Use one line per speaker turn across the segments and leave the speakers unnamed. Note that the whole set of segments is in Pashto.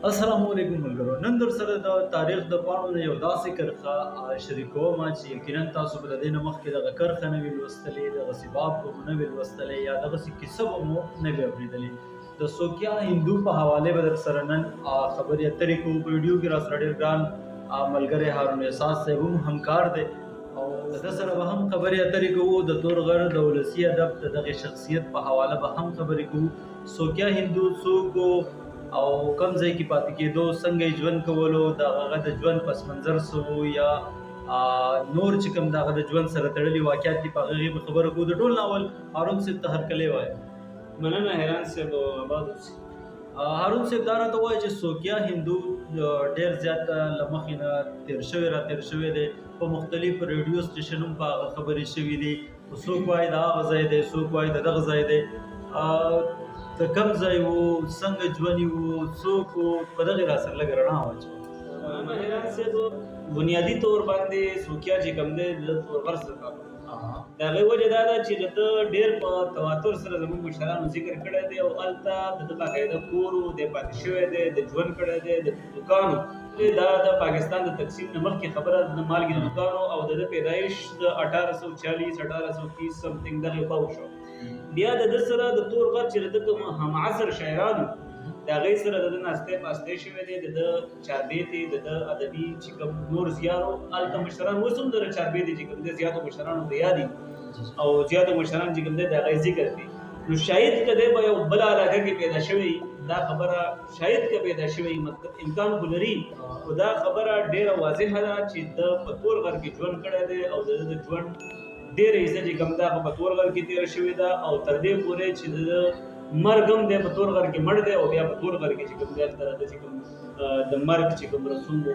السلام علیکم ملګرو. نن در سره د تاریخ د پاڼو نه یو داسې کرښه شریکوم چې یقینا تاسو به د دې نه مخکې دغه کرښه نه وي لوستلې، دغسې باب به مو نه وي لوستلی یا دغسې کیسه به مو نه وي اورېدلې. د سوکیا هندو په حوالې به در سره نن خبرې اترې کوو. په ویډیو کې را سره ډېر ګران ملګری هارون احساس صاحب هم همکار دی او د ده سره به هم خبرې اترې کوو. د تور غر د ولسي ادب د دغې شخصیت په حواله به هم خبرې کوو. سوکیا هندو څوک او کم ځای کې پاتې کېدو، څنګه یې ژوند کولو، د هغه د ژوند پس منظر څه و یا نور چې کوم د هغه د ژوند سره تړلي واقعات دي په هغې به خبره کوو. د ټول ناول هارون صاحب ته هرکلی وایم.
مننه حیران صاحب آباد اوسئ.
هارون صاحب دا راته ووایه چې سوکیا هندو ډېر زیات له مخې نه تېر شوی دی. په مختلفو ریډیو سټیشنونو په هغه خبرې شوي دي. څوک وایي د هغه ځای دی، څوک وایي د دغه ځای دی. د کوم ځای و، څنګه ژوند و، څوک و، په دغې را سره لږ رڼا واچوه.
مننه حیران صاحب، بنیادي طور باندې سوکیا چې کوم دی د تورغر سره تعلق د هغې وجه دا ده چې د ده ډېر په تواتر سره زموږ مشرانو ذکر کړی دی او هلته د ده باقاعده کور و، دی پاتې شوی دی، د ژوند کړی دی، د دوکان دا د پاکستان د تقسیم نه مخکې خبره د مالګې د دوکان او د ده پیدایش د 1840 1830 سمثینګ دغې خوا وشو. بیا د ده سره د تور غر چې د ده کوم همعصر شاعرانو د هغې سره د ده ناستی پاستی شوی دی. د ده چاربیتې، د ده ادبي چې کوم نور زیارو هلته مشران اوس هم د چاربیتې چې کوم دی زیاتو مشرانو ته یاد دي او زیاتو مشران چې کوم دی د هغې ذکر کوي. نو شاید که دی به یو بله علاقه کې پیدا شوی دا خبره شاید که پیدا شوی امکان خو لري، خو دا خبره ډېره واضحه ده چې ده په تور غر کې ژوند کړی دی او د ده د ژوند ډېره حصه چې کوم ده په تور غر کې تېره شوې ده او تر دې پورې چې د مرګ هم دی په تور غر کې مړ دی او بیا په تور غر کې چې کوم دی هلته د چې کوم د مرګ چې کوم رسوم و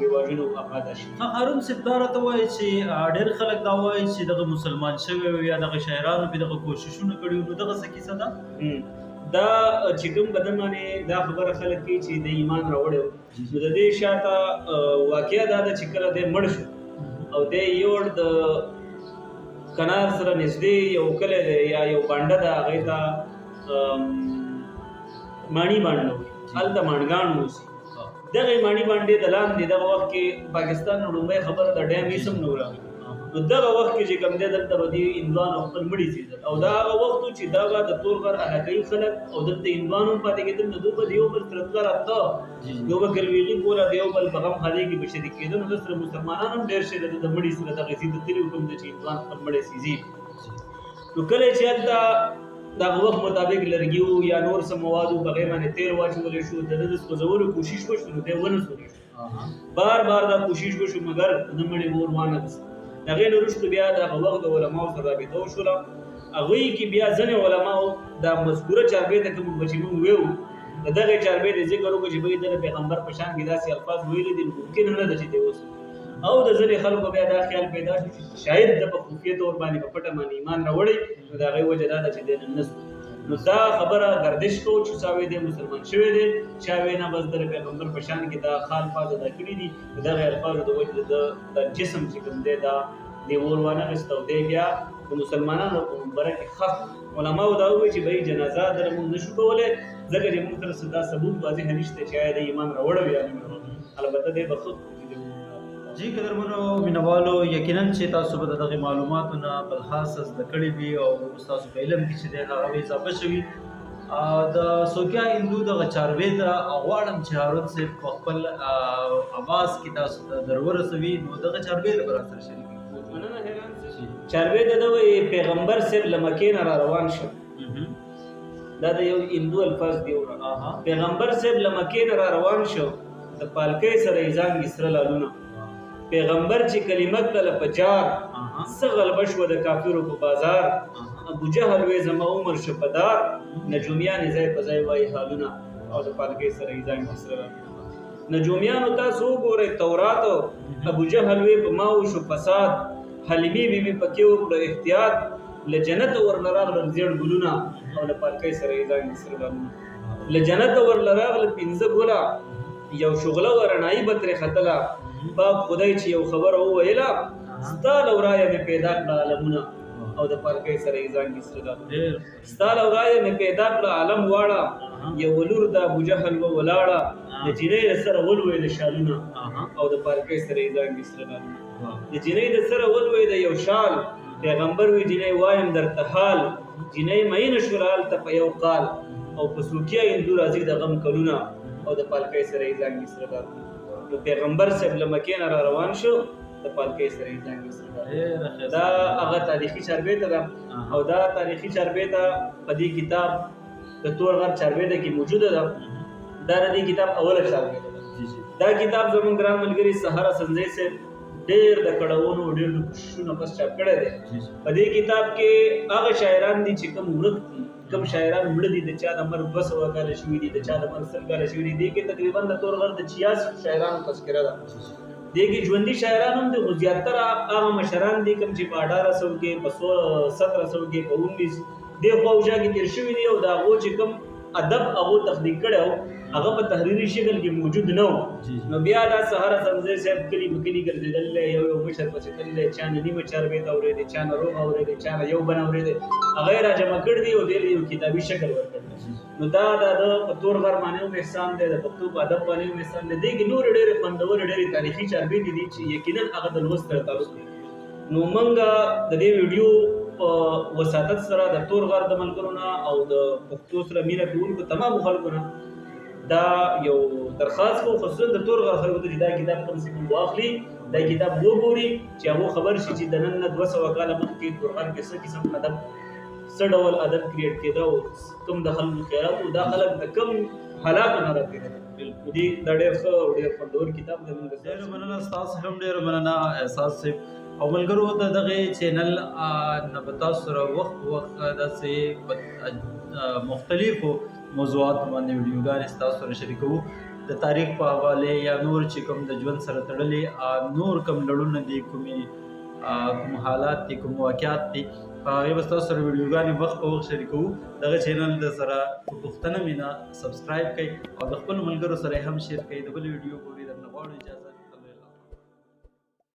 رواجونه افاده شي.
هارون صاحب دا راته وایي چې ډېر خلک دا وایي چې دغه مسلمان شوی و یا دغه شاعرانو پرې دغه کوششونه کړي وو. نو دغه څه کیسه ده؟
دا چې کوم بدن باندې دا خبره خلک کوي چې د ایمان راوړی و، نو د دې شاته واقعه دا ده چې کله دی مړ شو او دی یوړ د کنار سره نږدې یو کلی دی یا یو بانډه ده، هغې ته ماڼي بانډه وایي. هلته ماڼګان اوسي. دغې ماڼي بانډې د لاندې دغه وخت کې پاکستان نه لومړی خبره د ډیم هېڅ هم نه و راغلی. نو دغه وخت کې چې کوم دی دلته به دې هندوانو خپل مړي څېدل او دا هغه وخت و چې دغه د تور غر علاقایي خلک او دلته هندوان هم پاتې کېدل. نو دوی به د یو بل سره تله راتله، یو به ګلویغي کوله، د یو بل په غم خالۍ کې به شریک کېدل. نو سره مسلمانان هم ډېر شي د مړي سره دغه څه تللي کوم دی چې هندوان خپل مړی سېزي. نو کله چې هلته دغه وخت مطابق لرګي وو یا نور څه مواد وو، په هغې باندې تېل واچولی شو، د ده د سوځولو کوشش وشو، نو دی ونه سوځي شو. بار بار دا کوشش وشو مګر د مړي اور وانه غوښت. د هغې نه وروسته بیا دغه وخت د علماو سره رابطه وشوله. هغوی کې بیا ځینې علماو دا مذکوره چاربیته کوم به چې موږ ویو د دغې چاربیتې ذکر وکړو چې بهی د پیغمبر په شان کې داسې الفاظ ویلي دي، ممکن هم نه ده چې دی اوس. او د ځینې خلکو بیا دا خیال پیدا شو چې شاید د په خفیه طور باندې په پټه باندې ایمان راوړی. نو د هغې وجه دا ده چې دی نن نسو. نو دا خبره گردش کو چې چا وی دی مسلمان شوی دی، چا وی نه بس د پیغمبر په شان کې دا خال فاز ادا کړي دي. دغه الفاظ د وجه د جسم چې کوم دی دا دی اور وانه غوښت او دی بیا د مسلمانانو په مبره کې خف علماو دا وایي چې بهی جنازه در موږ نشو کولی ځکه چې موږ سره دا ثبوت واضح نشته چې آیا د ایمان راوړی یا نه راوړی. البته دی به خود
جی قدرمنو مینوالو، یقینا چې تاسو به د دغې معلوماتو نه بلخاصه زده کړي وي او اوس تاسو په علم کې چې دی هغه به اضافه شوي. د سوکیا هندو دغه چاربیته غواړم چې هارون صاحب په خپل اواز کې تاسو ته در ورسوي. نو دغه چاربیته به راسره شریک کړي.
مننه حیران صاحب. چاربیته ده وایي پیغمبر صاحب له مکې نه را روان شو. دا د یو هندو الفاظ دی. پیغمبر صاحب له مکې نه را روان شو، د پالکۍ سره یې ځانګې سره لالونه. پیغمبر چې کلمه کړله په جار، څه غلبه شوه د کافرو په بازار. ابو جهل وی زما عمر شو په دار، نجومیانې ځای په ځای وایي حالونه او د پالکۍ سره یې ځانګې سره لالونه. نجومیانو تاسو وګورئ توراتو، ابو جهل وی په ما وشو فساد، حلیمې بیبي پکې وکړه احتیاط، له جنته ورله راغلل زیړ ګلونه او له پالکۍ سره یې ځانګې سره لالونه. له جنته ورله راغله 15 ګله، یو شغله ورنایي به ترې ختله. باب خدای چې یو خبره وویله، ستا له ورایه مې پیدا کړه عالمونه. او د پالکې سره یې ځان کې سره
ډېر
ستا له ورایه مې پیدا کړه عالم واړه یو ولور د ابوجهل و ولاړه د جنۍ سره ولوې د شالونه او د پالکې سره یې ځان کې سره د جنۍ د سره ولوې د یو شال پیغمبر وی جنۍ وایم درته حال جنۍ مین شورال ته په یو قال او په سوکیا اندو راځي د غم کلونه او د پالکې سره یې ځان کې سره نو پیغمبر صاحب له مکې نه را روان شو د پالکې سره یې ځان کې سره دا هغه تاریخي چاربیته ده او دا تاریخي چاربیته په دې کتاب د تور غر چاربیته کې موجوده ده دا د دې کتاب اوله چاربیته ده دا کتاب زموږ ګران ملګري سهارا سنځي سے ډېر د کړهونو ډېر د کوششونو پس چاپ کړی دی په دې کتاب کې هغه شاعران دي چې کوم ورک دي کوم شاعران مړه دي د چا د عمر 200 کاله شوي دي د چا د عمر 100 کاله شوي دي کې تقریبا د تور غر د 86 شاعرانو تذکره ده دې کې ژوندي شاعران هم دي خو زیاتره هغه مشران دي کوم چې په 1800 کې په 1700 کې په 19 دې خواوجا کې تیر شوي دي او دا هغه چې کوم ادب هغه تخلیق کړو هغه په تحریری شکل کې موجود نه و نو بیا دا سهارا سمزه صاحب کلی بکلی ګرځیدل یو مشر پسې تل چا نه نیمه چاربې تا اورېدې چا نه روغ اورېدې چا نه یو بنا اورېدې هغه را جمع کړ دی او دې یو کتابي شکل ورکړ نو دا د پتور غر باندې احسان دی د پښتو په ادب باندې احسان دی دغه نور ډېر خوندور ډېر تاریخي چاربې دي چې یقینا هغه د لوست سره تعلق لري نو منګه د دې ویډیو وساتت سره د تور غر د ملګرو او د پښتو سره مینه کوونکو تمام خلکو نه دا یو درخواست کو خصوصا د تور غر خلکو ته دا کتاب کم سي کوم واخلي دا کتاب وګوري چې هغه خبر شي چې د نن 200 کاله مخکې تور غر کې څه قسم ادب څه ډول ادب کریټ کېده او کوم د خلکو خیرات او دا خلک د کم حالات نه راځي بالکل دې د ډېر ښه او ډېر خوندور کتاب د موږ
ډېر مننه تاسو هم ډېر مننه احساس صاحب او ملګرو ته دغه چینل نبتا سره وخت داسې مختلفو موضوعات باندې ویډیوګانې تاسو سره شریکو د تاریخ په حواله یا نور چې کوم د ژوند سره تړلې نور کوم لړونه دي کوم حالات دي کوم واقعات دي هغه به تاسو سره ویډیوګانې وخت په وخت شریکو دغه چینل د سره پښتنه مینا سبسکرایب کړئ او د خپل ملګرو سره هم شیر کړئ د بل ویډیو پورې د غواړو اجازه